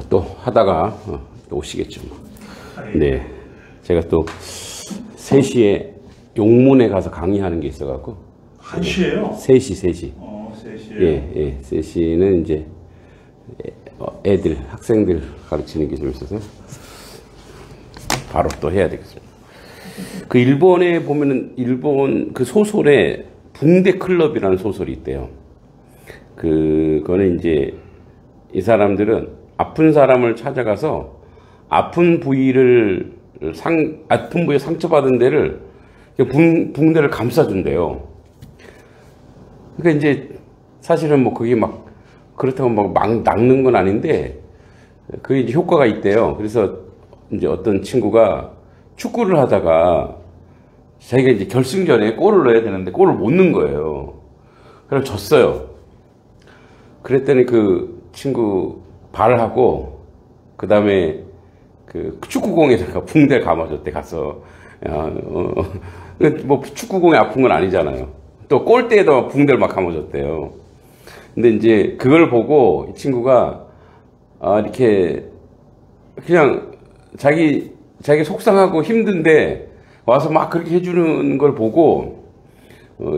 또 하다가 또 오시겠죠. 네, 제가 또 3시에 용문에 가서 강의하는 게 있어갖고. 1시에요? 3시. 3시에요? 예, 3시는 이제 애들, 학생들 가르치는 게 좀 있어서 바로 또 해야 되겠습니다. 그 일본에 보면은 일본 그 소설에 붕대 클럽이라는 소설이 있대요. 그거는 이제 이 사람들은 아픈 사람을 찾아가서 아픈 부위에 상처받은 데를 붕대를 감싸준대요. 그러니까 이제 사실은 뭐 그게 막 그렇다고 막 낚는 건 아닌데 그게 이제 효과가 있대요. 그래서 이제 어떤 친구가 축구를 하다가 자기가 이제 결승전에 골을 넣어야 되는데 골을 못 넣은 거예요. 그럼 졌어요. 그랬더니 그 친구 발하고 그 다음에 그 축구공에다가 붕대 감아줬대. 가서 뭐 축구공이 아픈 건 아니잖아요. 또 골대에다 붕대를 막 감아줬대요. 근데 이제 그걸 보고 이 친구가 이렇게 그냥 자기 속상하고 힘든데 와서 막 그렇게 해주는 걸 보고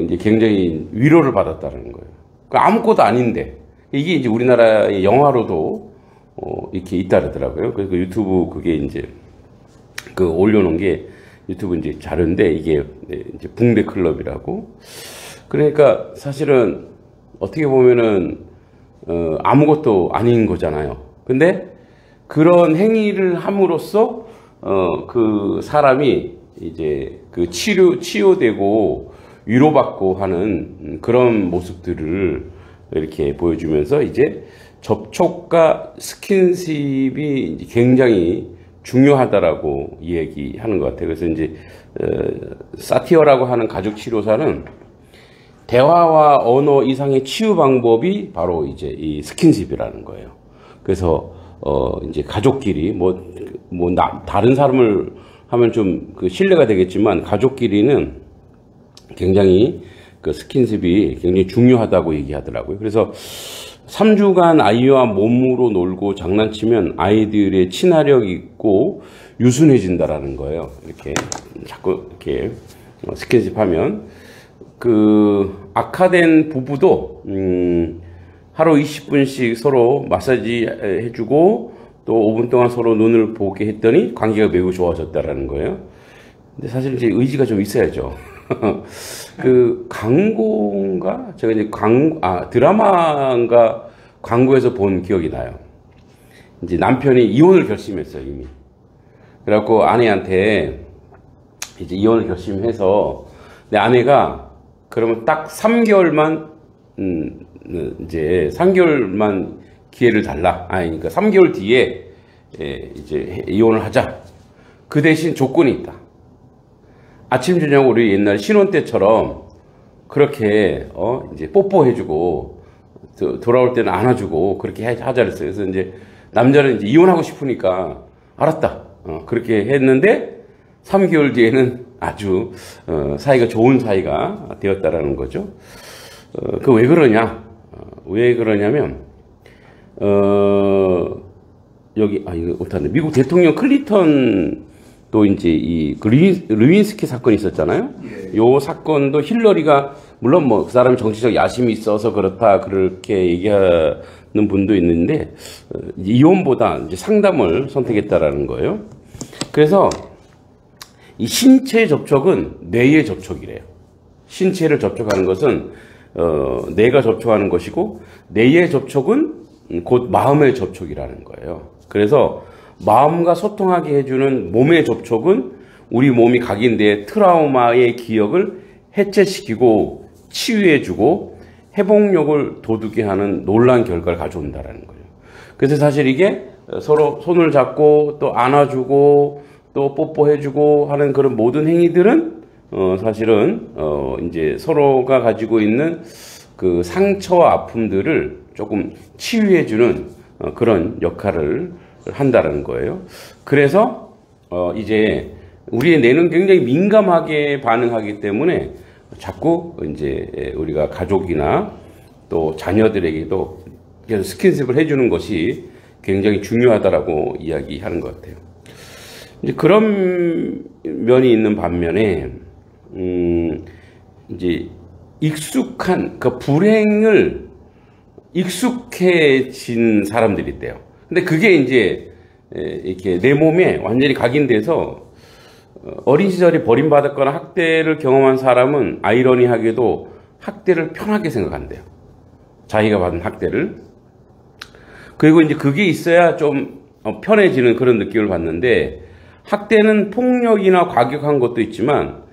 이제 굉장히 위로를 받았다는 거예요. 아무것도 아닌데 이게 이제 우리나라의 영화로도 이렇게 있다더라고요. 그래서 유튜브 그게 이제 그 올려놓은 게 유튜브 이제 자료인데 이게 이제 붕대 클럽이라고. 그러니까 사실은 어떻게 보면은 아무것도 아닌 거잖아요. 근데 그런 행위를 함으로써 그 사람이 이제 그 치유되고 위로받고 하는 그런 모습들을 이렇게 보여주면서 이제 접촉과 스킨십이 이제 굉장히 중요하다라고 얘기하는 것 같아요. 그래서 이제 사티어라고 하는 가족 치료사는 대화와 언어 이상의 치유 방법이 바로 이제 이 스킨십이라는 거예요. 그래서 이제 가족끼리 다른 사람을 하면 좀 그 신뢰가 되겠지만 가족끼리는 굉장히 그 스킨십이 굉장히 중요하다고 얘기하더라고요. 그래서 3주간 아이와 몸으로 놀고 장난치면 아이들의 친화력이 있고 유순해진다라는 거예요. 이렇게 자꾸 이렇게 스킨십 하면 그 악화된 부부도 하루 20분씩 서로 마사지 해주고 또 5분 동안 서로 눈을 보게 했더니 관계가 매우 좋아졌다라는 거예요. 근데 사실 이제 의지가 좀 있어야죠. 그 광고인가? 제가 이제 드라마인가 광고에서 본 기억이 나요. 이제 남편이 이혼을 결심했어요, 이미. 그래갖고 아내한테 이제 이혼을 결심해서 내 아내가 그러면 딱 3개월만 이제 3개월만 기회를 달라. 그러니까 3개월 뒤에 이제 이혼을 하자. 그 대신 조건이 있다. 아침 저녁 우리 옛날 신혼 때처럼 그렇게 이제 뽀뽀해주고 돌아올 때는 안아주고 그렇게 하자 그랬어요. 그래서 이제 남자는 이제 이혼하고 싶으니까 알았다. 그렇게 했는데 3개월 뒤에는 아주 사이가 좋은 사이가 되었다라는 거죠. 그 왜 그러냐? 왜 그러냐면 여기 이거 못하네. 미국 대통령 클린턴도 이제 이 루인스키 사건이 있었잖아요. 예. 요 사건도 힐러리가 물론 뭐 그 사람이 정치적 야심이 있어서 그렇다 그렇게 얘기하는 분도 있는데 이혼보다 이제 상담을 선택했다라는 거예요. 그래서 이 신체 접촉은 뇌의 접촉이래요. 신체를 접촉하는 것은 뇌가 접촉하는 것이고 뇌의 접촉은 곧 마음의 접촉이라는 거예요. 그래서 마음과 소통하게 해주는 몸의 접촉은 우리 몸이 각인된 트라우마의 기억을 해체시키고 치유해주고 회복력을 돋우게 하는 놀라운 결과를 가져온다는 거예요. 그래서 사실 이게 서로 손을 잡고 또 안아주고 또 뽀뽀해주고 하는 그런 모든 행위들은 사실은 이제 서로가 가지고 있는 그 상처와 아픔들을 조금 치유해주는 그런 역할을 한다는 거예요. 그래서 이제 우리의 뇌는 굉장히 민감하게 반응하기 때문에 자꾸 이제 우리가 가족이나 또 자녀들에게도 계속 스킨십을 해주는 것이 굉장히 중요하다라고 이야기하는 것 같아요. 이제 그런 면이 있는 반면에, 이제 익숙한, 그 불행을 익숙해진 사람들이 있대요. 근데 그게 이제 이렇게 내 몸에 완전히 각인돼서 어린 시절에 버림받았거나 학대를 경험한 사람은 아이러니하게도 학대를 편하게 생각한대요. 자기가 받은 학대를. 그리고 이제 그게 있어야 좀 편해지는 그런 느낌을 받는데, 학대는 폭력이나 과격한 것도 있지만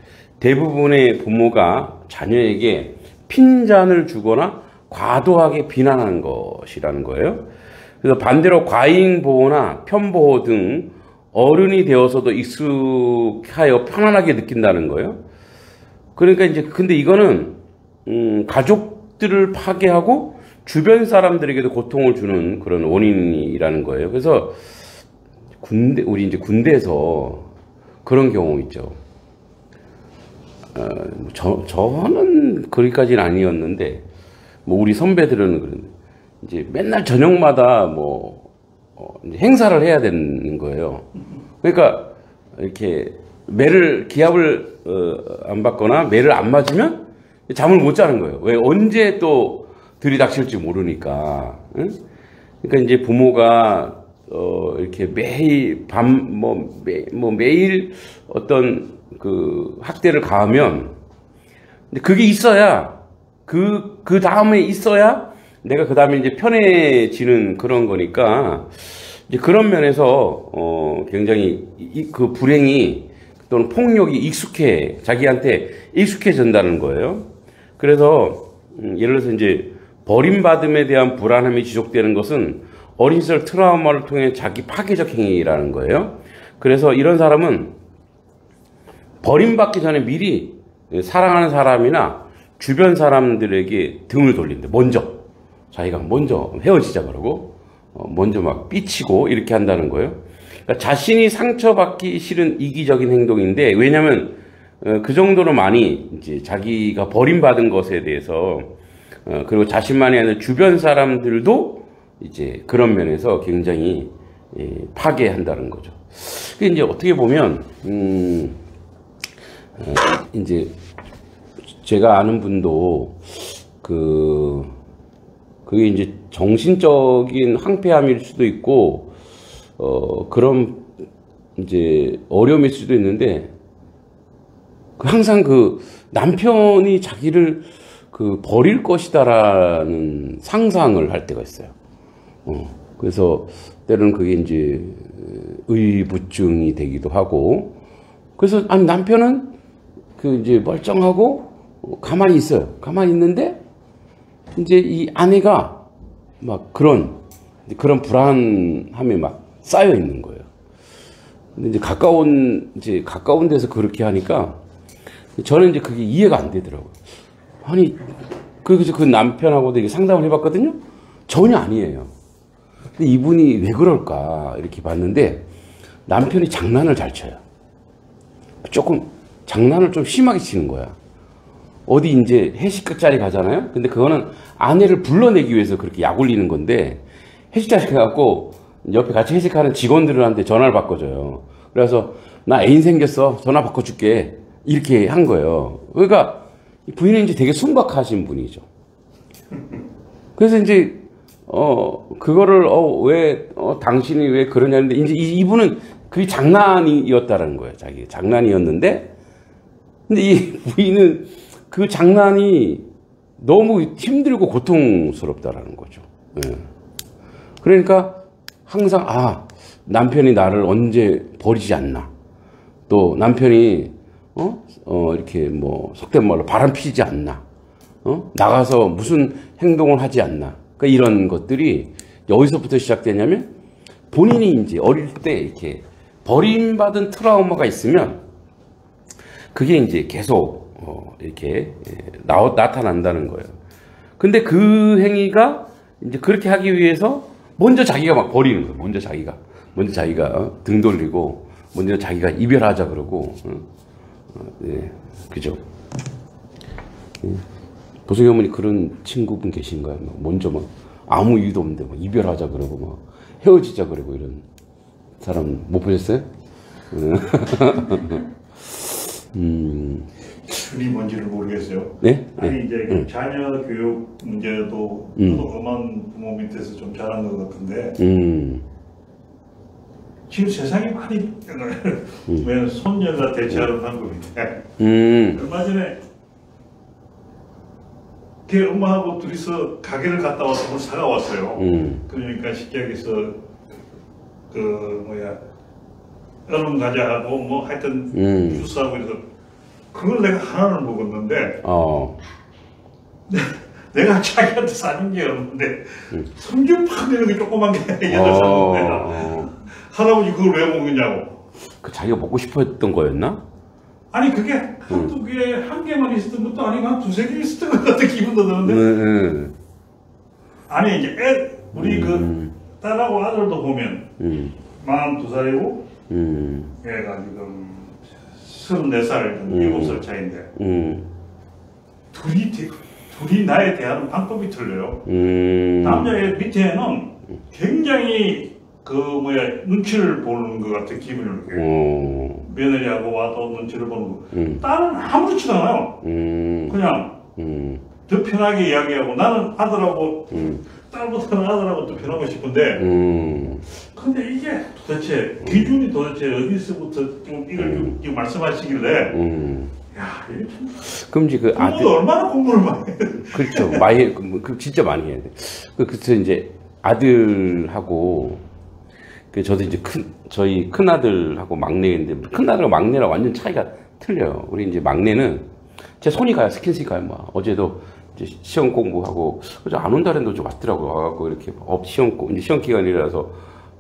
대부분의 부모가 자녀에게 핀잔을 주거나 과도하게 비난하는 것이라는 거예요. 그래서 반대로 과잉 보호나 편보호 등 어른이 되어서도 익숙하여 편안하게 느낀다는 거예요. 그러니까 이제 근데 이거는 가족들을 파괴하고 주변 사람들에게도 고통을 주는 그런 원인이라는 거예요. 그래서 우리 이제 군대에서 그런 경우 있죠. 저는 거기까지는 아니었는데, 뭐 우리 선배들은 그런데 이제 맨날 저녁마다 이제 행사를 해야 되는 거예요. 그러니까 이렇게 기합을 안 받거나 매를 안 맞으면 잠을 못 자는 거예요. 왜 언제 또 들이닥칠지 모르니까. 응? 그러니까 이제 부모가 이렇게 매일 매일 어떤 그 학대를 가하면, 근데 그게 있어야 그 다음에 있어야 내가 그 다음에 이제 편해지는 그런 거니까, 이제 그런 면에서 굉장히 그 불행이 또는 폭력이 자기한테 익숙해진다는 거예요. 그래서 예를 들어서 이제 버림받음에 대한 불안함이 지속되는 것은 어린 시절 트라우마를 통해 자기 파괴적 행위라는 거예요. 그래서 이런 사람은 버림받기 전에 미리 사랑하는 사람이나 주변 사람들에게 등을 돌린대. 자기가 먼저 헤어지자 그러고, 먼저 막 삐치고 이렇게 한다는 거예요. 그러니까 자신이 상처받기 싫은 이기적인 행동인데, 왜냐면 그 정도로 많이 이제 자기가 버림받은 것에 대해서, 그리고 자신만이 아니라 주변 사람들도 이제 그런 면에서 굉장히 파괴한다는 거죠. 그게 이제 어떻게 보면 이제 제가 아는 분도 그게 이제 정신적인 황폐함일 수도 있고 그런 이제 어려움일 수도 있는데, 항상 그 남편이 자기를 버릴 것이다라는 상상을 할 때가 있어요. 그래서 때로는 그게 이제 의부증이 되기도 하고, 그래서 아니 남편은 이제 멀쩡하고 가만히 있어요. 가만히 있는데 이제 이 아내가 막 그런 불안함이 막 쌓여 있는 거예요. 근데 이제 가까운 데서 그렇게 하니까 저는 이제 그게 이해가 안 되더라고요. 아니, 그래서 그 남편하고도 이게 상담을 해봤거든요. 전혀 아니에요. 근데 이분이 왜 그럴까 이렇게 봤는데, 남편이 장난을 잘 쳐요. 조금 장난을 좀 심하게 치는 거야. 어디 이제 회식 자리 가잖아요. 근데 그거는 아내를 불러내기 위해서 그렇게 약 올리는 건데, 회식 자리 가갖고 옆에 같이 회식하는 직원들한테 전화를 바꿔줘요. 그래서 나 애인 생겼어. 전화 바꿔줄게. 이렇게 한 거예요. 그러니까 부인은 이제 되게 순박하신 분이죠. 그래서 이제 그거를 당신이 왜 그러냐는데, 이제 이분은 그게 장난이었다라는 거예요. 자기 장난이었는데, 근데 이 부인은 그 장난이 너무 힘들고 고통스럽다라는 거죠. 예. 그러니까 항상 남편이 나를 언제 버리지 않나, 또 남편이 이렇게 속된 말로 바람 피지 않나, 나가서 무슨 행동을 하지 않나. 그러니까 이런 것들이 어디서부터 시작되냐면, 본인이 이제 어릴 때 이렇게 버림받은 트라우마가 있으면 그게 이제 계속 이렇게 나타난다는 거예요. 근데 그 행위가 이제 그렇게 하기 위해서 먼저 자기가 막 버리는 거예요. 먼저 자기가 등 돌리고, 먼저 자기가 이별하자 그러고, 네, 그죠? 보석이 어머니 그런 친구분 계신가요? 먼저 아무 이유도 없는데 막 이별하자 그러고 막 헤어지자 그러고 이런 사람 못 보셨어요? 기준이 뭔지를 모르겠어요. 네? 아니 이제 자녀 교육 문제도 저도 엄한 부모 밑에서 좀 자란 것 같은데 지금 세상이 많이 왜 손녀가 대체하는 방법인데 얼마 전에 걔 엄마하고 둘이서 가게를 갔다 와서 뭘 사가 왔어요. 그러니까 쉽게 얘기해서 그 뭐야 얼음 과자하고 뭐 하여튼 주스하고 이래서 그걸 내가 하나를 먹었는데 내가 자기한테 사준 게 없는데 성질 팍 내는 게 조그만 게 8살 내가 할아버지 그걸 왜 먹느냐고. 그 자기가 먹고 싶어 했던 거였나? 아니 그게 한두 개, 한 개만 있었던 것도 아니고 한 두세 개 있었던 것 같은 기분도 드는데 아니 이제 우리 그 딸하고 아들도 보면 42살이고 얘가 지금 34살, 7살 차이인데 둘이 나에 대한 방법이 틀려요. 남자의 밑에는 굉장히 그 뭐야 눈치를 보는 것 같은 기분을 느껴요. 며느리하고 와도 눈치를 보는 거. 딸은 아무렇지도 않아요. 그냥 더 편하게 이야기하고 나는 아들하고 딸보다는 아들하고 더 편하고 싶은데 근데 이게 도대체 기준이 도대체 어디서부터 좀 이걸 지금 말씀하시길래 야 이게 참 그럼 이제 그 아들 얼마나 공부를 많이 해. 그렇죠. 많이 그 진짜 많이 해야 돼. 그래서 이제 아들하고 저도 이제 저희 큰 아들하고 막내인데 큰 아들하고 막내랑 완전 차이가 틀려요. 우리 이제 막내는 제 손이 가요. 스킨십 가요. 막 어제도 이제 시험 공부하고 어제 안 온다 그랬는데 좀 왔더라고요. 와갖고 이렇게 이제 시험 기간이라서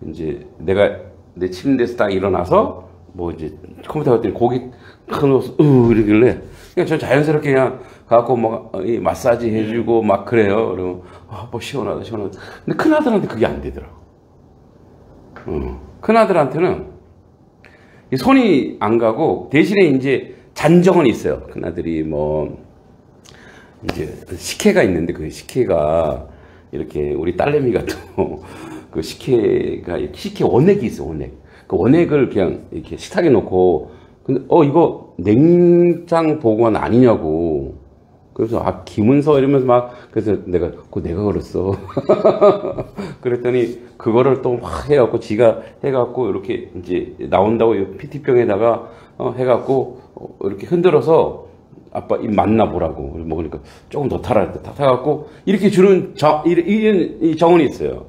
이제 내가 내 침대에서 딱 일어나서 뭐 이제 컴퓨터 갔더니 고기 켜놓아서 이러길래 그냥 저 자연스럽게 그냥 가갖고 막 마사지 해주고 막 그래요. 그러면 뭐 시원하다. 근데 큰 아들한테 그게 안 되더라고. 큰 아들한테는 손이 안 가고 대신에 이제 잔정은 있어요. 큰 아들이 뭐 이제 식혜가 있는데 그 식혜가 이렇게 우리 딸내미가 또 그 식혜 원액이 있어. 원액. 그 원액을 그냥 이렇게 식탁에 놓고 근데 이거 냉장 보관 아니냐고. 그래서 김은서 이러면서 막 그래서 그거 내가 걸었어. 그랬더니 그거를 또 막 해갖고 지가 해갖고 이렇게 이제 나온다고 PT병에다가 해갖고 이렇게 흔들어서 아빠 입 맞나 보라고 먹으니까 조금 더 타라 타갖고 이렇게 주는 이 정원이 있어요.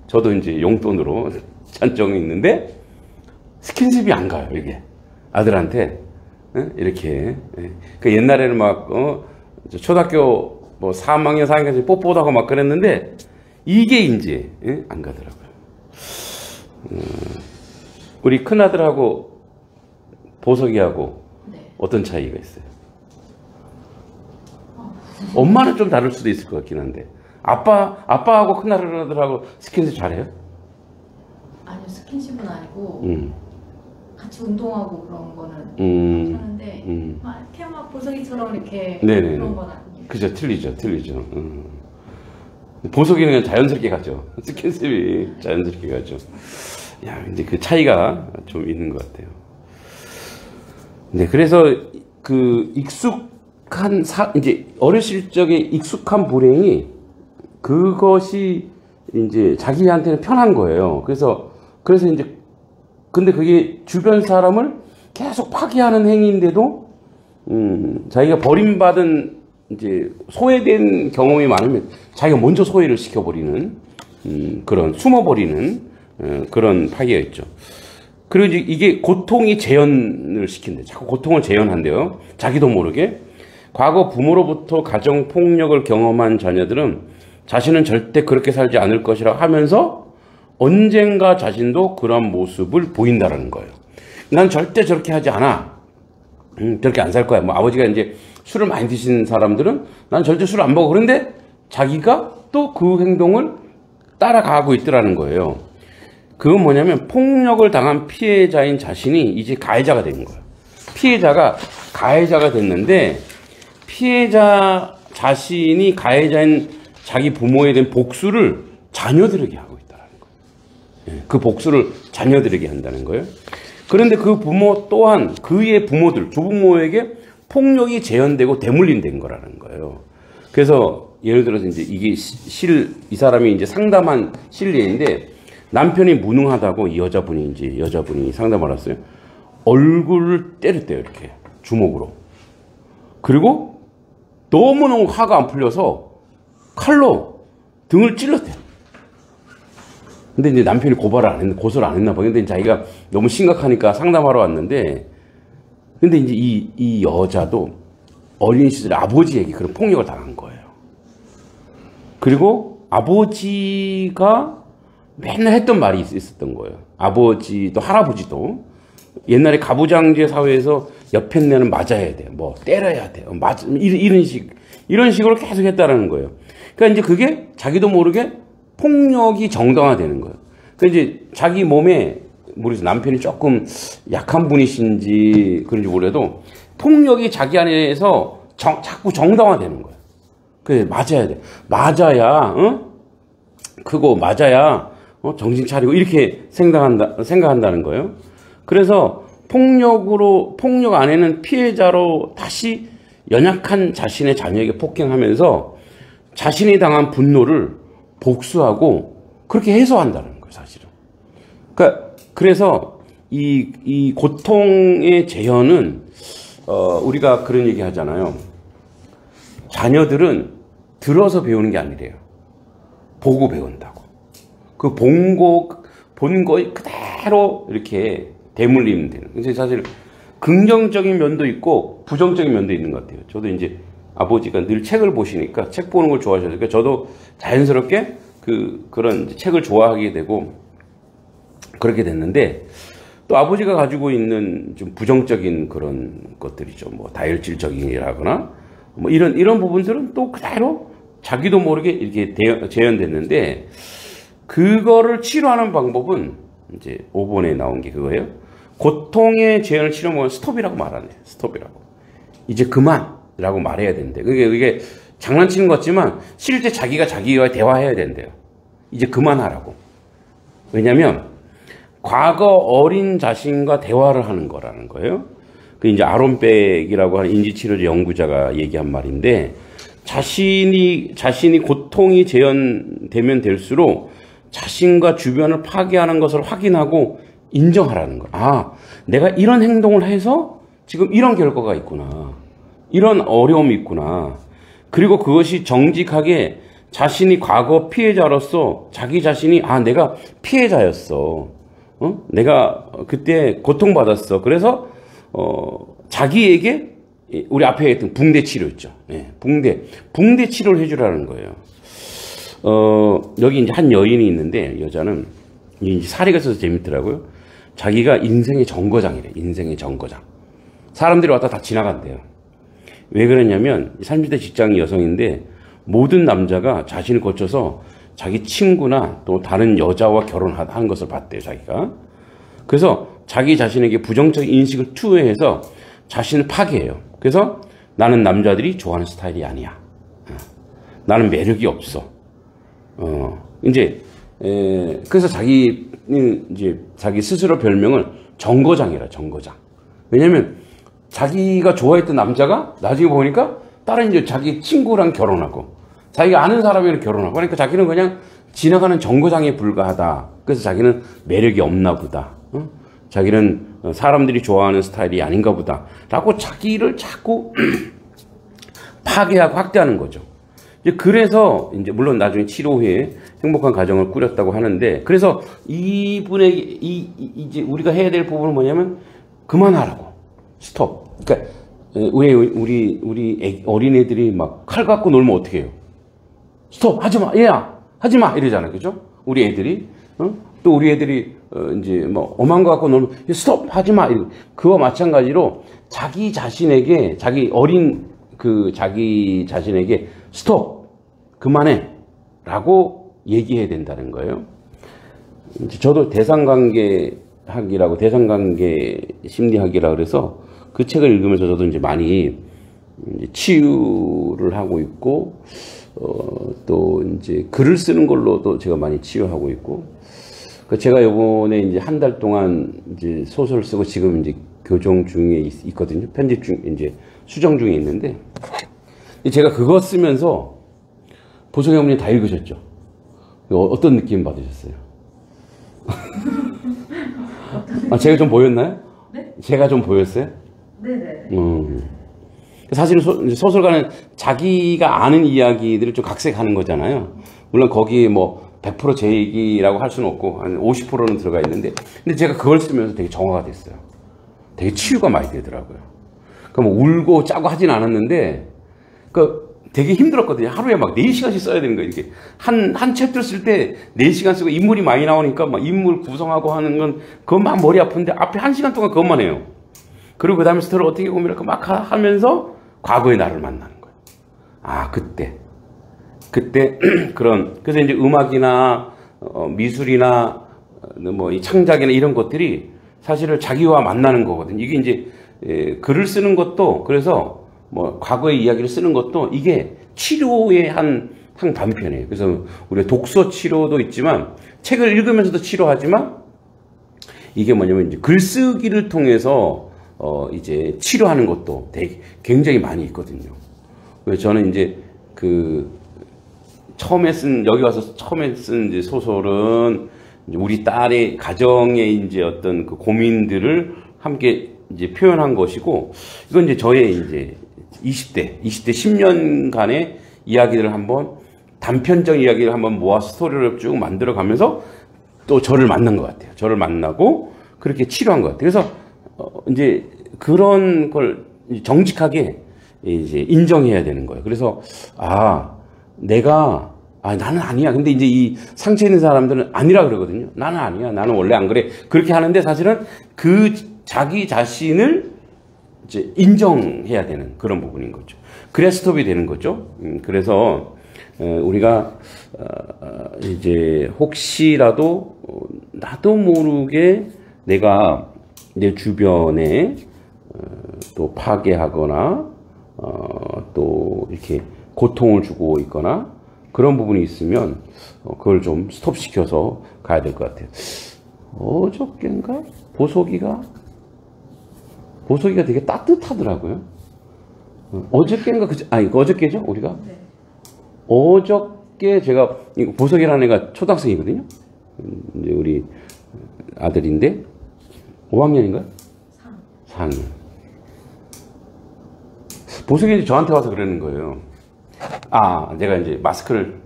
저도 이제 용돈으로 잔정이 있는데 스킨십이 안 가요 이게 아들한테 이렇게. 그 옛날에는 막 초등학교 뭐 3학년 4학년까지 뽀뽀도 하고 막 그랬는데 이게 이제 안 가더라고요. 우리 큰 아들하고 보석이하고 네. 어떤 차이가 있어요? 엄마는 좀 다를 수도 있을 것 같긴 한데 아빠하고 큰 아들하고 스킨십 잘해요? 아니요, 스킨십은 아니고 같이 운동하고 그런 거는 하는데 막 보석이처럼 이렇게 네네네. 그런 건 아니에요. 그죠, 틀리죠. 보석이는 그냥 자연스럽게 가죠. 스킨십이 자연스럽게 가죠. 야, 이제 그 차이가 좀 있는 것 같아요. 네, 그래서 그 이제 어렸을 적에 익숙한 불행이 그것이 이제 자기한테는 편한 거예요. 그래서 이제 근데 그게 주변 사람을 계속 파괴하는 행위인데도 자기가 버림받은 이제 소외된 경험이 많으면 자기가 먼저 소외를 시켜버리는 그런 숨어버리는 그런 파괴가 있죠. 그리고 이제 이게 고통이 재현을 시킨대. 자꾸 고통을 재현한대요. 자기도 모르게. 과거 부모로부터 가정폭력을 경험한 자녀들은 자신은 절대 그렇게 살지 않을 것이라 하면서 언젠가 자신도 그런 모습을 보인다라는 거예요. 난 절대 저렇게 하지 않아. 저렇게 안 살 거야. 뭐 아버지가 이제 술을 많이 드신 사람들은 난 절대 술 안 먹어. 그런데 자기가 또 그 행동을 따라가고 있더라는 거예요. 그건 뭐냐면 폭력을 당한 피해자인 자신이 이제 가해자가 된 거예요. 피해자가 가해자가 됐는데 피해자 자신이 가해자인 자기 부모에 대한 복수를 자녀들에게 하고 있다는 거예요. 그 복수를 자녀들에게 한다는 거예요. 그런데 그 부모 또한 그의 부모들, 조부모에게 폭력이 재현되고 대물림된 거라는 거예요. 그래서 예를 들어서 이제 이게 이 사람이 이제 상담한 실례인데 남편이 무능하다고 여자분이 상담을 했어요. 얼굴을 때렸대요, 이렇게 주먹으로. 그리고 너무너무 화가 안 풀려서 칼로 등을 찔렀대요. 근데 이제 남편이 고소를 안 했나 봐요. 근데 자기가 너무 심각하니까 상담하러 왔는데, 근데 이제 이 여자도 어린 시절에 아버지에게 그런 폭력을 당한 거예요. 그리고 아버지가 맨날 했던 말이 있었던 거예요. 아버지도 할아버지도 옛날에 가부장제 사회에서 옆편네는 맞아야 돼, 뭐 때려야 돼, 이런 식으로 계속 했다라는 거예요. 그러니까 이제 그게 자기도 모르게 폭력이 정당화되는 거예요. 그러니까 이제 자기 몸에 모르겠어요. 남편이 조금 약한 분이신지 그런지 몰라도 폭력이 자기 안에서 자꾸 정당화되는 거예요. 그래, 맞아야 돼. 맞아야, 그거 맞아야, 정신 차리고 이렇게 생각한다는 거예요. 그래서 폭력 안에는 피해자로 다시 연약한 자신의 자녀에게 폭행하면서 자신이 당한 분노를 복수하고 그렇게 해소한다는 거예요, 사실은. 그래서 이 고통의 재현은, 우리가 그런 얘기 하잖아요. 자녀들은 들어서 배우는 게 아니래요. 보고 배운다고. 그 본 거 그대로 이렇게 대물림 되는. 근데 사실 긍정적인 면도 있고 부정적인 면도 있는 것 같아요. 저도 이제 아버지가 늘 책을 보시니까 책 보는 걸 좋아하셔서 저도 자연스럽게 그런 책을 좋아하게 되고 그렇게 됐는데, 또 아버지가 가지고 있는 좀 부정적인 그런 것들이죠. 뭐 다혈질적인이라거나 뭐 이런 부분들은 또 그대로 자기도 모르게 이렇게 재현됐는데, 그거를 치료하는 방법은 이제 5번에 나온 게 그거예요. 고통의 재현을 치료하면 스톱이라고 말하네. 스톱이라고. 이제 그만이라고 말해야 된대. 그게 장난치는 것 같지만 실제 자기와 대화해야 된대요. 이제 그만하라고. 왜냐면 과거 어린 자신과 대화를 하는 거라는 거예요. 그 이제 아론백이라고 하는 인지치료제 연구자가 얘기한 말인데, 자신이 고통이 재현되면 될수록 자신과 주변을 파괴하는 것을 확인하고 인정하라는 거예요. 아, 내가 이런 행동을 해서 지금 이런 결과가 있구나. 이런 어려움이 있구나. 그리고 그것이 정직하게 자신이 과거 피해자로서 자기 자신이, 아, 내가 피해자였어. 내가 그때 고통받았어. 그래서 자기에게, 우리 앞에 했던 붕대 치료 있죠. 네, 붕대 치료를 해주라는 거예요. 여기 이제 한 여인이 있는데, 여자는 이제 사례가 있어서 재밌더라고요. 자기가 인생의 정거장이래. 인생의 정거장. 사람들이 왔다 다 지나간대요. 왜 그러냐면 30대 직장인 여성인데, 모든 남자가 자신을 거쳐서 자기 친구나 또 다른 여자와 결혼한 것을 봤대요, 자기가. 그래서 자기 자신에게 부정적인 인식을 투여해서 자신을 파괴해요. 그래서 나는 남자들이 좋아하는 스타일이 아니야. 나는 매력이 없어. 그래서 자기는 이제 자기 스스로 별명을 정거장이라, 정거장. 왜냐면 자기가 좋아했던 남자가 나중에 보니까 다른 이제 자기 친구랑 결혼하고, 자기가 아는 사람이랑 결혼하고, 그러니까 자기는 그냥 지나가는 정거장에 불과하다. 그래서 자기는 매력이 없나 보다. 자기는 사람들이 좋아하는 스타일이 아닌가 보다. 라고 자기를 자꾸 파괴하고 확대하는 거죠. 그래서 이제 물론 나중에 치료 후에 행복한 가정을 꾸렸다고 하는데, 그래서 이분에게 이제 우리가 해야 될 부분은 뭐냐면 그만하라고. 스톱. 그러니까 왜 우리 어린애들이 막 칼 갖고 놀면 어떻게 해요? 스톱, 하지 마, 얘야, 하지 마, 이러잖아요, 그죠? 우리 애들이, 또 우리 애들이 이제 뭐 엄한 거 갖고 놀면 스톱, 하지 마, 그와 마찬가지로 자기 자신에게, 자기 자신에게 스톱, 그만해라고 얘기해야 된다는 거예요. 저도 대상관계 심리학이라 그래서 그 책을 읽으면서 저도 이제 많이 치유를 하고 있고, 또 이제 글을 쓰는 걸로도 제가 많이 치유하고 있고, 제가 요번에 이제 한 달 동안 이제 소설을 쓰고 지금 이제 교정 중에 있거든요. 편집 중, 이제 수정 중에 있는데, 제가 그거 쓰면서 보성이 어머니 다 읽으셨죠? 어떤 느낌 받으셨어요? 제가 좀 보였나요? 네? 제가 좀 보였어요? 네네. 사실은 소설가는 자기가 아는 이야기들을 좀 각색하는 거잖아요. 물론 거기에 뭐 100% 제 얘기라고 할 수는 없고 한 50%는 들어가 있는데, 근데 제가 그걸 쓰면서 되게 정화가 됐어요. 되게 치유가 많이 되더라고요. 뭐 울고 짜고 하진 않았는데, 되게 힘들었거든요. 하루에 막 4시간씩 써야 되는 거예요. 이게 한 챕터 쓸 때 4시간 쓰고 인물이 많이 나오니까 막 인물 구성하고 하는 건 그것만 머리 아픈데 앞에 1시간 동안 그것만 해요. 그리고 그 다음에 스토리를 어떻게 꾸밀까 막 하면서 과거의 나를 만나는 거예요. 아, 그때 그래서 이제 음악이나 미술이나 뭐 이 창작이나 이런 것들이 사실은 자기와 만나는 거거든요. 이게 이제 글을 쓰는 것도, 그래서 뭐 과거의 이야기를 쓰는 것도 이게 치료의 한 반편이에요. 그래서 우리가 독서 치료도 있지만 책을 읽으면서도 치료하지만, 이게 뭐냐면 이제 글쓰기를 통해서 이제 치료하는 것도 되게 굉장히 많이 있거든요. 그래서 저는 이제 여기 와서 처음에 쓴 이제 소설은 이제 우리 딸의 가정의 이제 어떤 그 고민들을 함께 이제 표현한 것이고, 이건 이제 저의 이제 20대 10년간의 이야기들을 한번, 단편적 이야기를 한번 모아서 스토리를 쭉 만들어 가면서 또 저를 만난 것 같아요. 저를 만나고 그렇게 치료한 것 같아요. 그래서 이제 그런 걸 정직하게 이제 인정해야 되는 거예요. 그래서 나는 아니야. 근데 이제 이 상처 있는 사람들은 아니라 그러거든요. 나는 아니야. 나는 원래 안 그래. 그렇게 하는데 사실은 그 자기 자신을 이제 인정해야 되는 그런 부분인 거죠. 그래야 스톱이 되는 거죠. 그래서 우리가 이제 혹시라도 나도 모르게 내가 내 주변에 또 파괴하거나 또 이렇게 고통을 주고 있거나 그런 부분이 있으면 그걸 좀 스톱시켜서 가야 될 것 같아요. 어저께인가? 보석이가 되게 따뜻하더라고요. 어저께인가? 어저께죠? 우리가? 네. 어저께 제가, 보석이라는 애가 초등학생이거든요. 이제 우리 아들인데, 5학년인가요? 4학년. 보석이 저한테 와서 그러는 거예요. 내가 이제 마스크를,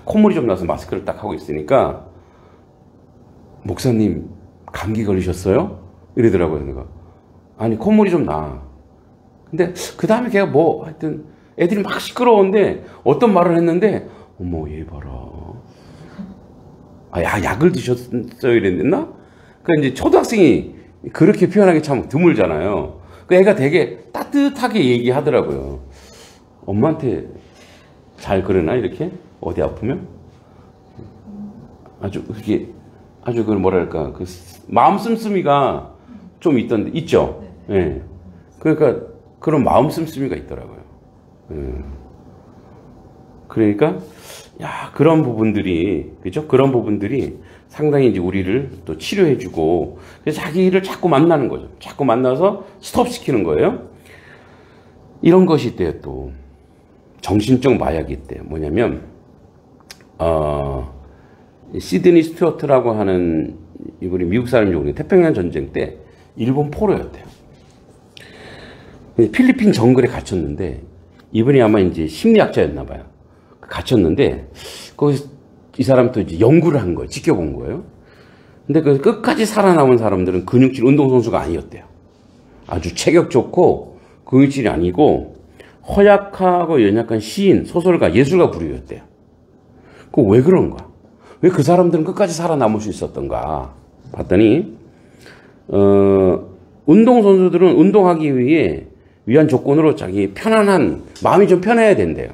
콧물이 좀 나서 마스크를 딱 하고 있으니까, 목사님, 감기 걸리셨어요? 이러더라고요, 내가. 아니, 콧물이 좀 나. 근데, 그 다음에 걔가 하여튼, 애들이 막 시끄러운데, 어떤 말을 했는데, 어머, 얘 봐라. 약을 드셨어요? 이랬나? 이제 초등학생이 그렇게 표현하기 참 드물잖아요. 애가 되게 따뜻하게 얘기하더라고요. 엄마한테 잘 그러나, 이렇게? 어디 아프면? 아주 뭐랄까, 마음 씀씀이가 좀 있죠? 예. 네. 그러니까, 그런 마음 씀씀이가 있더라고요. 그러니까, 그런 부분들이, 그죠? 그런 부분들이 상당히 이제 우리를 또 치료해주고, 그래서 자기를 자꾸 만나는 거죠. 자꾸 만나서 스톱시키는 거예요. 이런 것이 있대요, 또. 정신적 마약이 있대요. 뭐냐면, 시드니 스튜어트라고 하는 이분이 미국 사람이고, 태평양 전쟁 때 일본 포로였대요. 필리핀 정글에 갇혔는데, 이분이 아마 이제 심리학자였나봐요. 갇혔는데, 거기서 이 사람도 이제 연구를 한 거예요. 지켜본 거예요. 근데 그 끝까지 살아남은 사람들은 근육질 운동선수가 아니었대요. 아주 체격 좋고, 근육질이 아니고, 허약하고 연약한 시인, 소설가, 예술가 부류였대요. 왜 그런가? 왜 그 사람들은 끝까지 살아남을 수 있었던가? 봤더니, 운동선수들은 운동하기 위한 조건으로 자기 마음이 좀 편해야 된대요.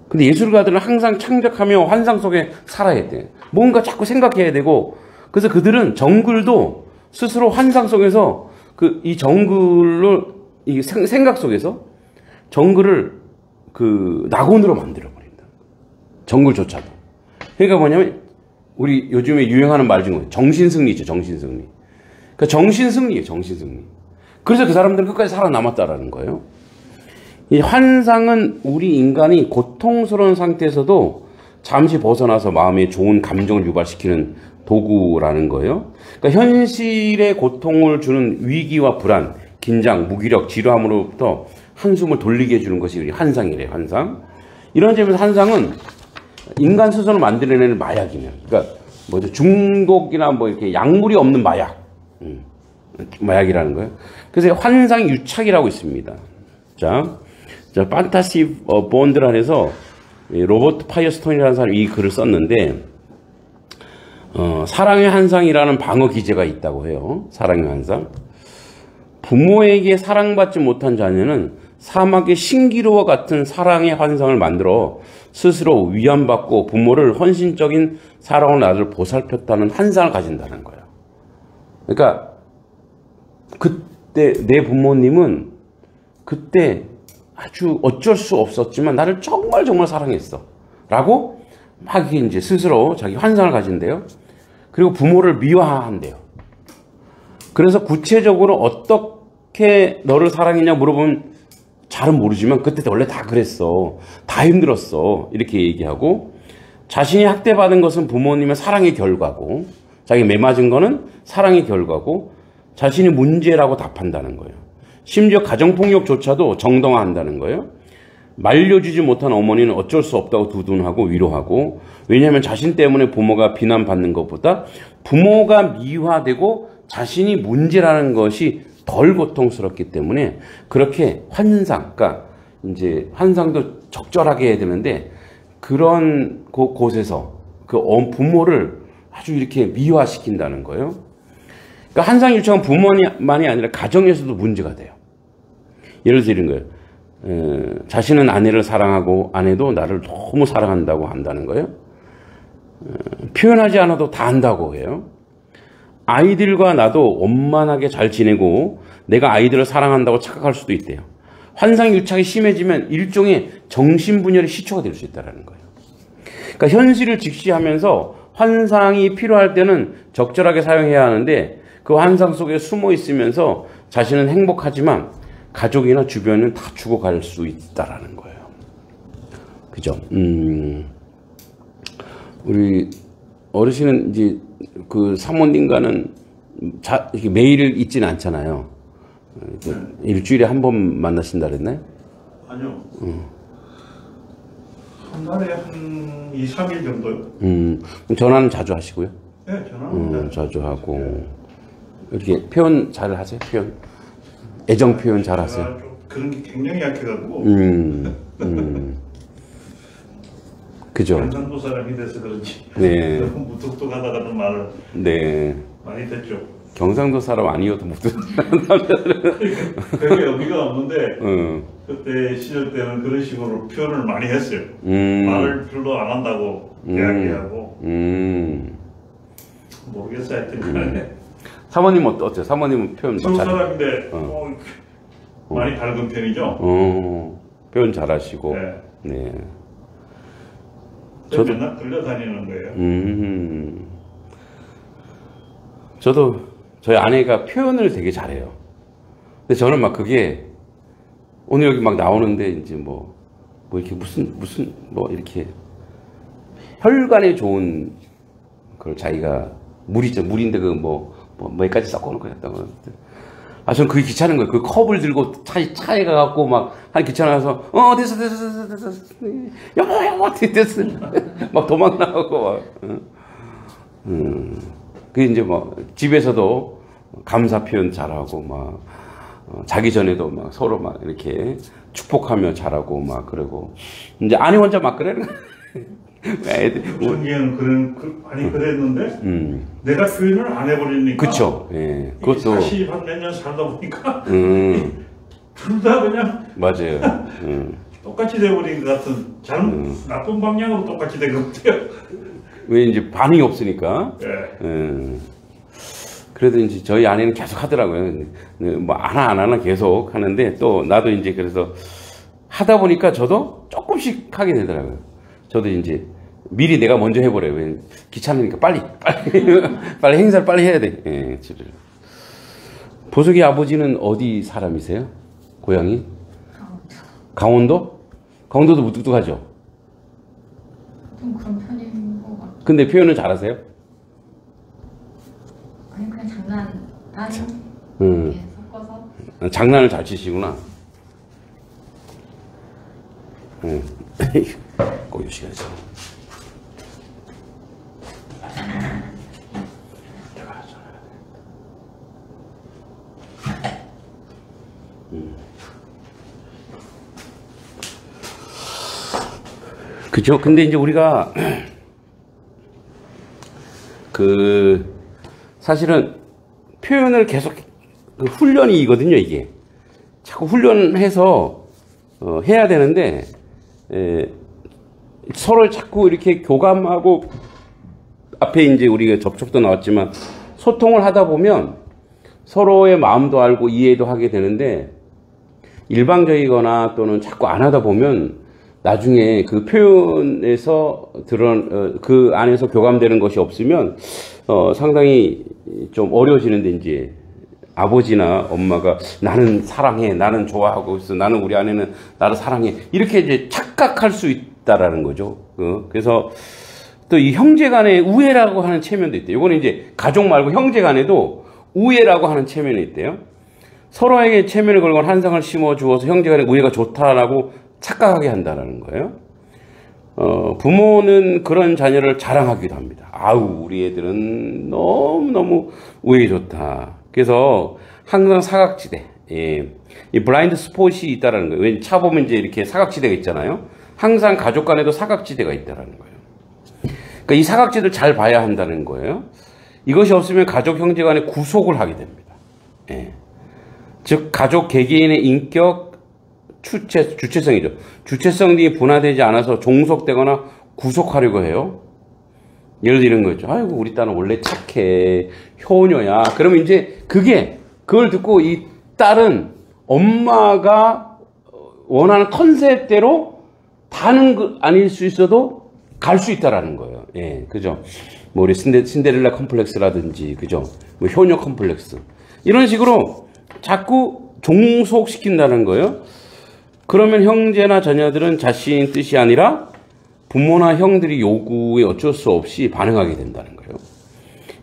근데 예술가들은 항상 창작하며 환상 속에 살아야 돼. 뭔가 자꾸 생각해야 되고, 그래서 그들은 정글도 스스로 환상 속에서 이 정글을, 이 생각 속에서 정글을 그 낙원으로 만들어 버린다. 정글조차도. 그러니까 뭐냐면 우리 요즘에 유행하는 말 중에 정신승리죠. 정신승리. 그러니까 정신승리예요. 정신승리. 그래서 그 사람들은 끝까지 살아남았다라는 거예요. 이 환상은 우리 인간이 고통스러운 상태에서도 잠시 벗어나서 마음에 좋은 감정을 유발시키는 도구라는 거예요. 그러니까 현실의 고통을 주는 위기와 불안, 긴장, 무기력, 지루함으로부터 한숨을 돌리게 해주는 것이 우리 환상이래요. 환상. 이런 점에서 환상은 인간 스스로 만들어내는 마약이네요. 그러니까 뭐죠? 중독이나 뭐 이렇게 약물이 없는 마약. 마약이라는 거예요. 그래서 환상 유착이라고 있습니다. 자, 판타시 본드란에서 로버트 파이어스톤이라는 사람이 이 글을 썼는데, 사랑의 환상이라는 방어 기제가 있다고 해요. 사랑의 환상. 부모에게 사랑받지 못한 자녀는 사막의 신기루와 같은 사랑의 환상을 만들어 스스로 위안받고 부모를 헌신적인 사랑으로 나를 보살폈다는 환상을 가진다는 거예요. 그러니까 그때 내 부모님은 그때 아주 어쩔 수 없었지만 나를 정말 사랑했어 라고 막 이제 스스로 자기 환상을 가진대요. 그리고 부모를 미화한대요. 그래서 구체적으로 어떻게 너를 사랑했냐 물어보면 잘은 모르지만 그때 원래 다 그랬어. 다 힘들었어. 이렇게 얘기하고, 자신이 학대받은 것은 부모님의 사랑의 결과고, 자기 매맞은 거는 사랑의 결과고, 자신이 문제라고 답한다는 거예요. 심지어 가정폭력조차도 정당화한다는 거예요. 말려주지 못한 어머니는 어쩔 수 없다고 두둔하고 위로하고, 왜냐하면 자신 때문에 부모가 비난받는 것보다 부모가 미화되고 자신이 문제라는 것이 덜 고통스럽기 때문에 그렇게 환상, 그러니까 이제 환상도 적절하게 해야 되는데 그런 곳에서 그 부모를 아주 이렇게 미화시킨다는 거예요. 그러니까 환상 유착은 부모만이 아니라 가정에서도 문제가 돼요. 예를 들어 이런 거예요. 자신은 아내를 사랑하고 아내도 나를 너무 사랑한다고 한다는 거예요. 표현하지 않아도 다 안다고 해요. 아이들과 나도 원만하게 잘 지내고 내가 아이들을 사랑한다고 착각할 수도 있대요. 환상 유착이 심해지면 일종의 정신분열의 시초가 될 수 있다는 거예요. 그러니까 현실을 직시하면서 환상이 필요할 때는 적절하게 사용해야 하는데 그 환상 속에 숨어 있으면서 자신은 행복하지만 가족이나 주변은 다 죽어갈 수 있다라는 거예요. 그죠? 우리 어르신은 이제 그 사모님과는 이렇게 매일 있지는 않잖아요. 일주일에 한 번 만나신다 그랬나요? 아니요. 한 달에 한 2, 3일 정도요. 전화는 자주 하시고요? 네, 전화는 자주 하고. 네. 이렇게 표현 잘 하세요? 애정 표현 잘 하세요? 좀 그런 게 굉장히 약해가지고. 그죠. 경상도 사람이 돼서 그런지. 네. 너무 무뚝뚝하다는 말을. 네. 많이 듣죠. 경상도 사람 아니어도 무뚝뚝한 남자들은. 그게 의미가 없는데. 그때 시절 때는 그런 식으로 표현을 많이 했어요. 말을 별로 안 한다고 이야기하고. 모르겠어요. 하여튼. 사모님 어때요? 사모님은 표현 서울 사람인데 많이 밝은 편이죠. 표현 잘하시고. 네. 네. 저도 맨날 끌려다니는 거예요. 저도 저희 아내가 표현을 되게 잘해요. 근데 저는 막 그게 오늘 여기 막 나오는데 이제 뭐 이렇게 무슨 뭐 이렇게 혈관에 좋은 그걸 자기가 물인데 그 뭐까지 섞어놓은 거였다고. 아, 전 그게 귀찮은 거예요. 그 컵을 들고 차에 가갖고 막, 귀찮아서, 됐어. 여보, 됐어. 막 도망 나가고 막. 그게 이제 집에서도 감사 표현 잘하고 막, 자기 전에도 막 서로 막 이렇게 축복하며 잘하고 막 그러고. 이제 아내 혼자 막 그래. 전기에는 많이 그랬는데 내가 표현을 안 해버리니까. 그쵸. 예. 그것도 40한 몇 년 살다 보니까 둘 다 그냥 맞아요. 똑같이 돼버린 것 같은 나쁜 방향으로 똑같이 된 것 같아요. 왜 이제 반응이 없으니까. 네. 그래도 이제 저희 아내는 계속 하더라고요. 뭐 안 하나 계속 하는데 또 나도 이제 그래서 하다 보니까 저도 조금씩 하게 되더라고요. 저도 이제 미리 내가 먼저 해버려요. 왜 귀찮으니까 빨리 빨리 행사를 빨리 해야 돼. 예, 보석이 아버지는 어디 사람이세요? 고향이? 강원도? 강원도도 무뚝뚝하죠? 좀 그런 편인 것 같아요. 근데 표현은 잘하세요? 아니 그냥 이렇게 섞어서. 장난을 잘 치시구나. 꼭 이 시간에서. 그죠? 근데 이제 우리가 사실은 표현을 계속 훈련이거든요, 이게. 자꾸 훈련해서 해야 되는데 서로를 자꾸 이렇게 교감하고 앞에 이제 우리가 접촉도 나왔지만 소통을 하다 보면 서로의 마음도 알고 이해도 하게 되는데 일방적이거나 또는 자꾸 안 하다 보면 나중에 그 표현에서 그 안에서 교감되는 것이 없으면 상당히 좀 어려워지는데 이제 아버지나 엄마가 나는 사랑해, 나는 좋아하고 있어, 나는 우리 아내는 나를 사랑해 이렇게 이제 착각할 수 있다라는 거죠. 그래서 또 이 형제간의 우애라고 하는 체면도 있대요. 이거는 이제 가족 말고 형제간에도 우애라고 하는 체면이 있대요. 서로에게 체면을 걸고 한상을 심어 주어서 형제간의 우애가 좋다라고 착각하게 한다는 거예요. 부모는 그런 자녀를 자랑하기도 합니다. 아우, 우리 애들은 너무너무 우애 좋다. 그래서 항상 사각지대, 이 블라인드 스폿이 있다라는 거예요. 왠 차 보면 이제 이렇게 사각지대가 있잖아요. 항상 가족 간에도 사각지대가 있다라는 거예요. 그러니까 이 사각지대를 잘 봐야 한다는 거예요. 이것이 없으면 가족 형제 간에 구속을 하게 됩니다. 즉, 가족 개개인의 인격, 주체성이죠. 주체성이 분화되지 않아서 종속되거나 구속하려고 해요. 예를 들어 이런 거 있죠. 아이고, 우리 딸은 원래 착해. 효녀야. 그러면 이제 그걸 듣고 이 딸은 엄마가 원하는 컨셉대로 다는 거 아닐 수 있어도 갈 수 있다라는 거예요. 예, 그죠? 뭐 우리 신데렐라 컴플렉스라든지, 그죠? 뭐 효녀 컴플렉스. 이런 식으로 자꾸 종속시킨다는 거예요. 그러면 형제나 자녀들은 자신의 뜻이 아니라 부모나 형들이 요구에 어쩔 수 없이 반응하게 된다는 거예요.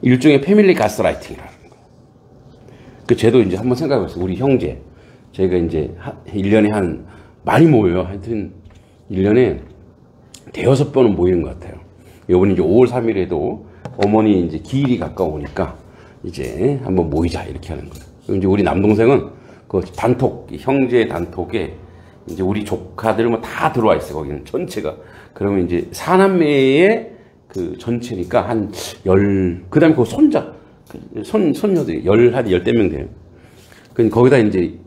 일종의 패밀리 가스라이팅이라는 거예요. 저도 이제 한번 생각해봤어요. 우리 형제. 저희가 이제 1년에 많이 모여요. 하여튼 1년에 대여섯 번은 모이는 것 같아요. 요번에 이제 5월 3일에도 어머니 이제 기일이 가까우니까 이제 한번 모이자 이렇게 하는 거예요. 이제 우리 남동생은 그 단톡, 형제 단톡에 이제 우리 조카들 뭐 다 들어와 있어요. 거기는 전체가. 그러면 이제 사남매의 그 전체니까 그 다음에 그 손자, 손녀들이 한 열댓 명 돼요. 거기다 이제,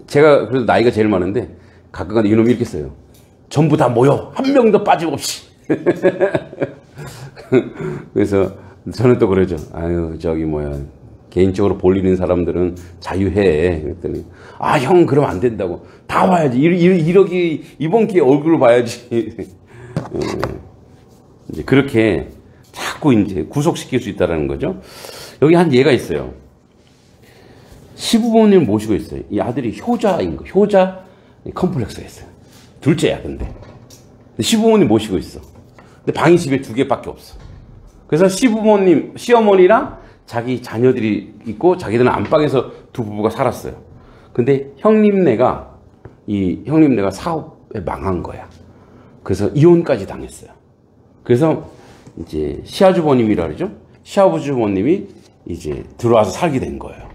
제가 그래도 나이가 제일 많은데 가끔가다 이놈이 이렇게 써요. 전부 다 모여. 한 명도 빠짐없이. 그래서 저는 또 그러죠. 아유, 개인적으로 볼리는 사람들은 자유해. 그랬더니, 형, 그러면 안 된다고. 다 와야지. 이번 기회에 얼굴을 봐야지. 이제 그렇게 자꾸 이제 구속시킬 수 있다는 거죠. 여기 한 예가 있어요. 시부모님을 모시고 있어요. 이 아들이 효자 컴플렉스가 있어요. 둘째야, 근데 시부모님 모시고 있어. 근데 방이 집에 2개밖에 없어. 그래서 시어머니랑 자기 자녀들이 있고 자기들은 안방에서 두 부부가 살았어요. 근데 형님네가 사업에 망한 거야. 그래서 이혼까지 당했어요. 그래서 이제 시아주버님이라 그러죠. 시아버주버님이 이제 들어와서 살게 된 거예요.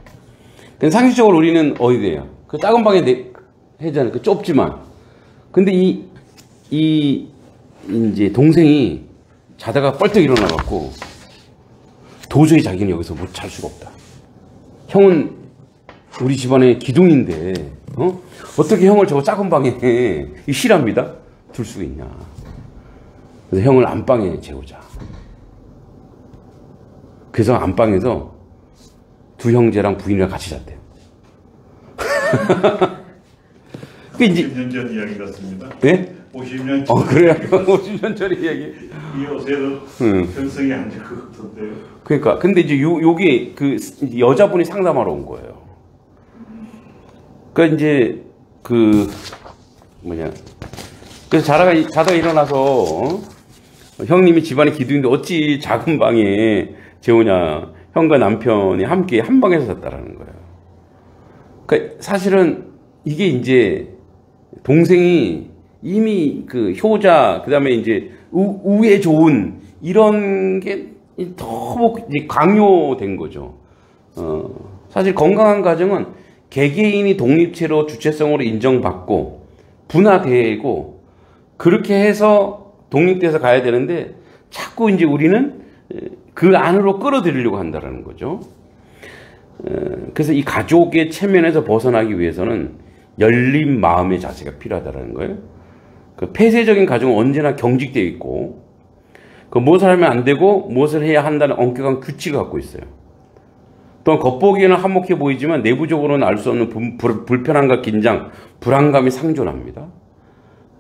근데 상식적으로 우리는 어디에요? 그 작은 방에 해잖아요. 그 좁지만. 근데 이제 동생이 자다가 뻘떡 일어나갖고 도저히 자기는 여기서 못 잘 수가 없다. 형은 우리 집안의 기둥인데, 어떻게 형을 저거 작은 방에 실합니다. 둘 수가 있냐. 그래서 형을 안방에 재우자. 그래서 안방에서 두 형제랑 부인이랑 같이 잤대요. 그 이제 50년 전 이야기 같습니다. 네? 50년 전. 그래요. 50년 전의 이야기. 요새는 편성이 안 될 것 같은데요. 그러니까 근데 이제 요게 그 여자분이 상담하러 온 거예요. 그러니까 이제 그 뭐냐. 그래서 자다가 일어나서 형님이 집안에 기둥인데 어찌 작은 방에 재우냐. 형과 남편이 함께 한 방에서 잤다라는 거예요. 그러니까 사실은 이게 이제 동생이 이미 그 효자, 그 다음에 이제 우애 좋은 이런 게 너무 이제 강요된 거죠. 사실 건강한 가정은 개개인이 독립체로 주체성으로 인정받고 분화되고 그렇게 해서 독립돼서 가야 되는데 자꾸 이제 우리는 그 안으로 끌어들이려고 한다는 거죠. 그래서 이 가족의 체면에서 벗어나기 위해서는 열린 마음의 자세가 필요하다는 거예요. 그 폐쇄적인 가정은 언제나 경직되어 있고 그 무엇을 하면 안 되고 무엇을 해야 한다는 엄격한 규칙을 갖고 있어요. 또한 겉보기에는 화목해 보이지만 내부적으로는 알 수 없는 불편함과 긴장, 불안감이 상존합니다.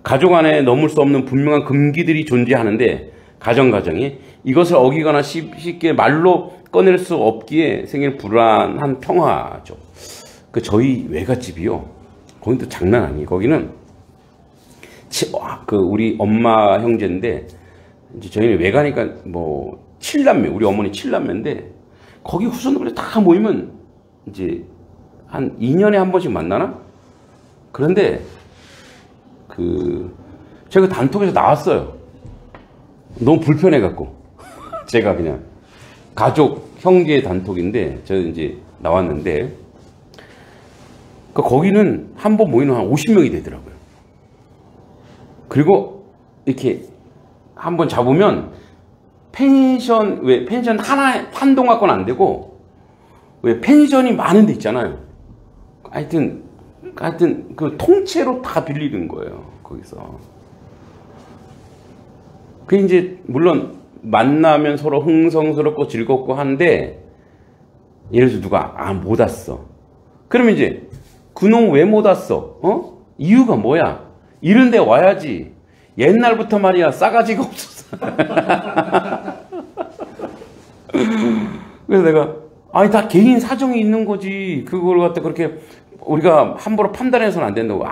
가족 안에 넘을 수 없는 분명한 금기들이 존재하는데 가정이 이것을 어기거나 쉽게 말로 꺼낼 수 없기에 생기는 불안한 평화죠. 그 저희 외갓집이요. 거긴 또 장난 아니에요. 거기는 그 우리 엄마 형제인데 이제 저희는 외가니까 뭐 7남매, 우리 어머니 7남매인데 거기 후손들이 다 모이면 이제 한 2년에 한 번씩 만나나? 그런데 제가 단톡에서 나왔어요. 너무 불편해갖고 제가 그냥 가족 형제 단톡인데 저는 이제 나왔는데 거기는 한 번 모이면 한 50명이 되더라고요. 그리고 이렇게 한 번 잡으면 펜션 한 동 갖고는 안 되고 왜 펜션이 많은 데 있잖아요. 하여튼 그 통째로 다 빌리는 거예요. 거기서. 그 이제 물론 만나면 서로 흥성스럽고 즐겁고 한데 예를 들어서 누가 못 왔어. 그러면 이제 그놈 왜 못 왔어? 이유가 뭐야? 이런 데 와야지. 옛날부터 말이야 싸가지가 없었어. 그래서 내가 아니 다 개인 사정이 있는 거지. 그걸 갖다 그렇게 우리가 함부로 판단해서는 안 된다고.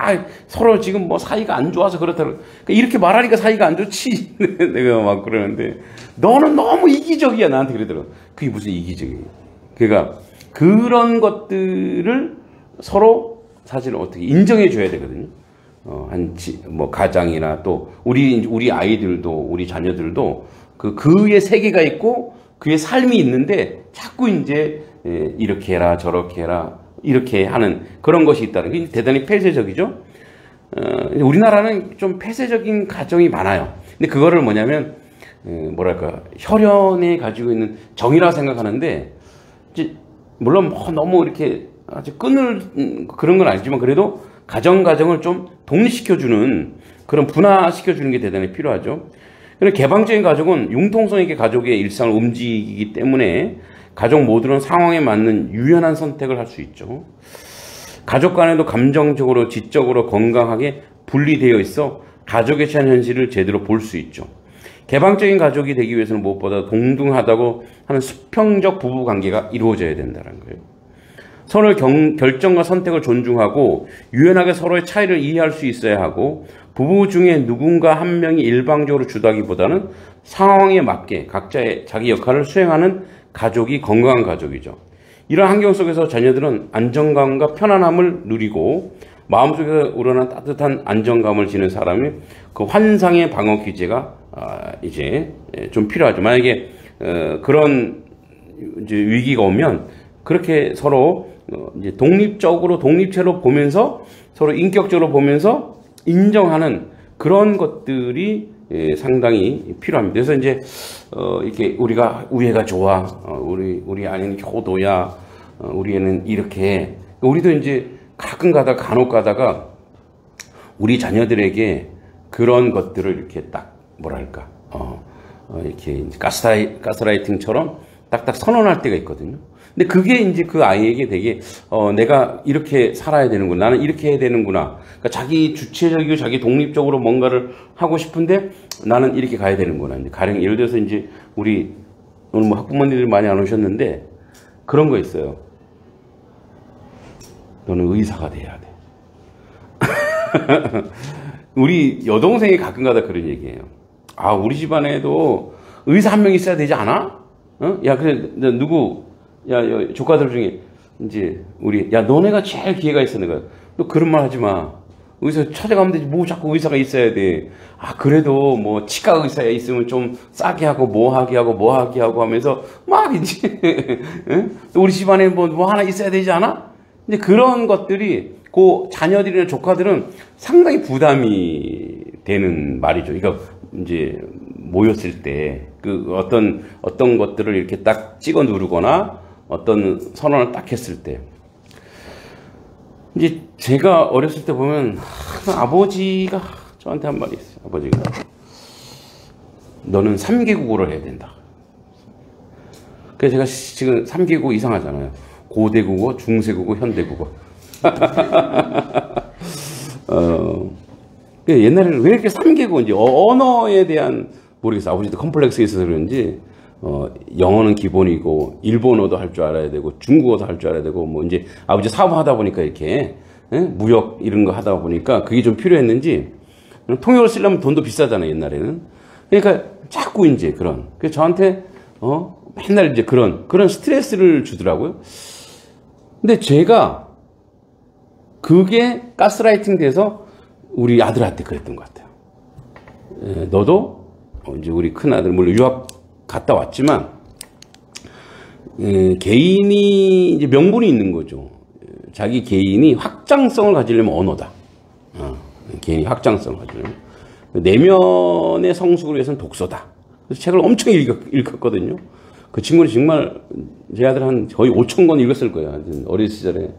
서로 지금 뭐 사이가 안 좋아서 그렇다고. 그러니까 이렇게 말하니까 사이가 안 좋지. 내가 막 그러는데 너는 너무 이기적이야. 나한테 그러더라고. 그게 무슨 이기적이야. 그러니까 그런 것들을 서로 사실 어떻게 인정해 줘야 되거든요. 뭐 가장이나 또 우리 아이들도 우리 자녀들도 그의 세계가 있고 그의 삶이 있는데 자꾸 이제 이렇게 해라 저렇게 해라 이렇게 하는 그런 것이 있다는 게 대단히 폐쇄적이죠. 우리나라는 좀 폐쇄적인 가정이 많아요. 근데 그거를 뭐냐면 뭐랄까 혈연에 가지고 있는 정이라고 생각하는데 이제 물론 뭐 너무 이렇게 아주 끈을 그런 건 아니지만 그래도 가정을 좀 독립시켜주는 그런 분화시켜주는 게 대단히 필요하죠. 그런데 개방적인 가족은 융통성 있게 가족의 일상을 움직이기 때문에 가족 모두는 상황에 맞는 유연한 선택을 할 수 있죠. 가족 간에도 감정적으로 지적으로 건강하게 분리되어 있어 가족에 대한 현실을 제대로 볼 수 있죠. 개방적인 가족이 되기 위해서는 무엇보다 동등하다고 하는 수평적 부부관계가 이루어져야 된다는 거예요. 서로의 결정과 선택을 존중하고 유연하게 서로의 차이를 이해할 수 있어야 하고 부부 중에 누군가 한 명이 일방적으로 주도하기보다는 상황에 맞게 각자의 자기 역할을 수행하는 가족이 건강한 가족이죠. 이런 환경 속에서 자녀들은 안정감과 편안함을 누리고 마음속에서 우러난 따뜻한 안정감을 지는 사람이 그 환상의 방어 기제가 이제 좀 필요하죠. 만약에 그런 이제 위기가 오면 그렇게 서로 이제 독립체로 보면서 서로 인격적으로 보면서 인정하는 그런 것들이 상당히 필요합니다. 그래서 이제 이렇게 우리가 우애가 좋아, 우리 아내는 효도야, 우리 애는 이렇게 우리도 이제 간혹 가다가 우리 자녀들에게 그런 것들을 이렇게 딱 뭐랄까 이렇게 가스라이팅처럼 딱딱 선언할 때가 있거든요. 근데 그게 이제 그 아이에게 되게 내가 이렇게 살아야 되는구나, 나는 이렇게 해야 되는구나. 그러니까 자기 주체적이고 자기 독립적으로 뭔가를 하고 싶은데 나는 이렇게 가야 되는구나. 이제 가령 예를 들어서 이제 우리 오늘 뭐 학부모님들이 많이 안 오셨는데 그런 거 있어요. 너는 의사가 돼야 돼. 우리 여동생이 가끔가다 그런 얘기예요. 아, 우리 집안에도 의사 한 명 있어야 되지 않아? 어? 야, 그래, 누구, 야, 조카들 중에, 이제, 야, 너네가 제일 기회가 있어, 내가. 너 그런 말 하지 마. 의사 찾아가면 되지. 뭐 자꾸 의사가 있어야 돼. 아, 그래도 뭐, 치과 의사에 있으면 좀 싸게 하고, 뭐 하게 하고 하면서, 막, 이제, 우리 집안에 뭐 하나 있어야 되지 않아? 이제 그런 것들이, 그 자녀들이나 조카들은 상당히 부담이 되는 말이죠. 그러니까 이제 모였을 때 그 어떤 것들을 이렇게 딱 찍어 누르거나 어떤 선언을 딱 했을 때 이제 제가 어렸을 때 보면 아버지가 저한테 한 말이 있어요. 아버지가 너는 3개국어를 해야 된다. 그래서 제가 지금 3개국어 이상하잖아요. 고대국어, 중세국어, 현대국어. 옛날에는 왜 이렇게 3개국어인지 언어에 대한 모르겠어요. 아버지도 컴플렉스가 있어서 그런지 영어는 기본이고 일본어도 할 줄 알아야 되고 중국어도 할 줄 알아야 되고 뭐 이제 아버지 사업하다 보니까 이렇게 무역 이런 거 하다 보니까 그게 좀 필요했는지 통역을 쓰려면 돈도 비싸잖아요. 옛날에는. 그러니까 자꾸 이제 그래서 저한테 맨날 이제 그런 스트레스를 주더라고요. 근데 제가 그게 가스라이팅 돼서 우리 아들한테 그랬던 것 같아요. 너도 이제 우리 큰 아들 물론 유학 갔다 왔지만 개인이 이제 명분이 있는 거죠. 자기 개인이 확장성을 가지려면 언어다. 개인이 확장성을 가지려면 내면의 성숙을 위해서는 독서다. 그래서 책을 엄청 읽었거든요. 그 친구는 정말 제 아들 한 거의 5,000권 읽었을 거예요. 어린 시절에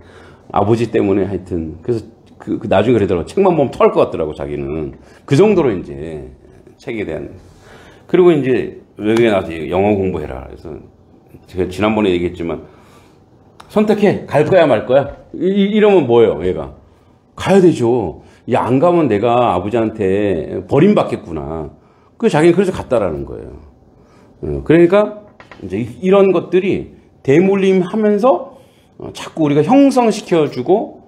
아버지 때문에 하여튼 그래서 그 나중에 그러더라고. 책만 보면 토할 것 같더라고 자기는. 그 정도로 이제 책에 대한. 그리고 이제 외국에 나와서 영어 공부해라. 그래서 제가 지난번에 얘기했지만 선택해. 갈 거야 말 거야. 이러면 뭐예요 얘가. 가야 되죠. 야, 안 가면 내가 아버지한테 버림받겠구나. 그 자기는 그래서 갔다라는 거예요. 그러니까 이제 이런 것들이 대물림하면서 자꾸 우리가 형성시켜주고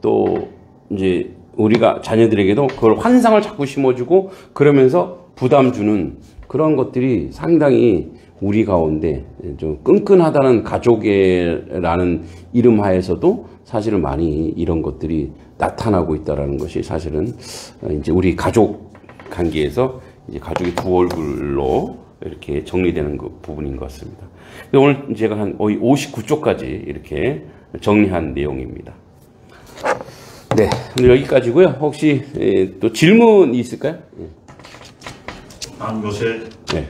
또 이제 우리가 자녀들에게도 그걸 환상을 자꾸 심어주고 그러면서 부담 주는 그런 것들이 상당히 우리 가운데 좀 끈끈하다는 가족이라는 이름 하에서도 사실은 많이 이런 것들이 나타나고 있다라는 것이 사실은 이제 우리 가족 관계에서 이제 가족의 두 얼굴로 이렇게 정리되는 그 부분인 것 같습니다. 오늘 제가 한 거의 59쪽까지 이렇게 정리한 내용입니다. 네, 오늘 여기까지고요. 혹시 또 질문이 있을까요? 요새 네.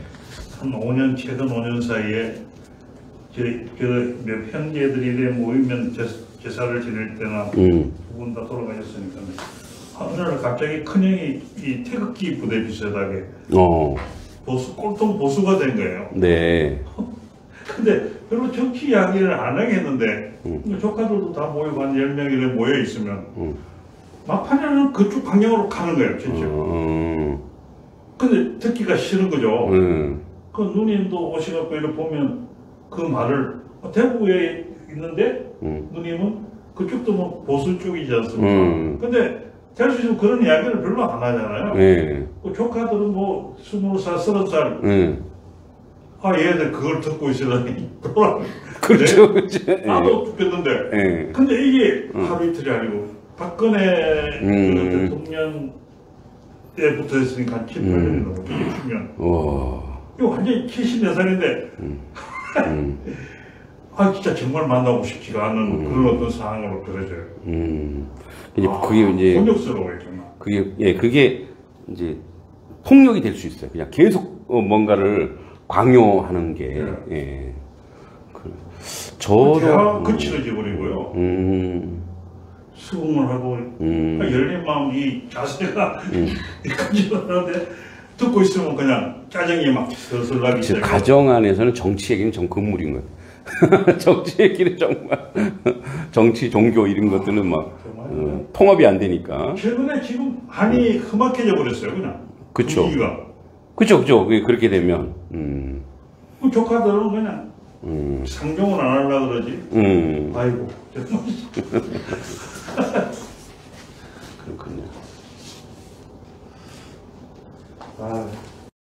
한 5년 최근 5년 사이에 몇 형제들이 모이면 제사를 지낼 때나 두 분 다 돌아가셨으니까 어느 날 갑자기 큰형이 이 태극기 부대 비슷하게 꼴통 보수가 된 거예요. 네. 근데 별로 정치 이야기를 안 하겠는데 조카들도 다 모이고 한 10명 이렇게 모여 있으면 막판에는 그쪽 방향으로 가는 거예요, 진짜. 근데 듣기가 싫은 거죠. 그 누님도 오셔갖고 이렇게 보면 그 말을 대구에 있는데 누님은 그쪽도 뭐 보수 쪽이지 않습니까? 근데 될 수 있으면 그런 이야기를 별로 안 하잖아요. 그 조카들은 뭐 20살, 30살 얘들 그걸 듣고 있으려니 그렇죠. 나도 죽겠는데 근데 이게 하루 이틀이 아니고 박근혜 그 대통령 때부터 했으니까 한 7, 8년이 넘었죠. 20년 이거 완전히 74살인데 진짜 정말 만나고 싶지가 않은 그런 어떤 상황으로 그려져요. 그게 이제 폭력스러워요 정말. 그게 이제 폭력이 될 수 있어요. 그냥 계속 뭔가를 강요하는 게. 저도 대화가 거칠어져 버리고요. 수긍을 하고 열린 마음 이 자세가 거칠어하는데 듣고 있으면 그냥 짜증이 막 슬슬 나기 시작해요. 가정 안에서는 정치 얘기는 좀 금물인 거예요. 정치 얘기는 정말 정치, 종교 이런 것들은 막 통합이 안 되니까. 최근에 지금 한이 험악해져 버렸어요, 그냥. 그쵸. 분위기가. 그쵸. 그렇게 되면. 그 조카들은 그냥 상종을 안 하려고 그러지. 아이고. 그렇군요. 아.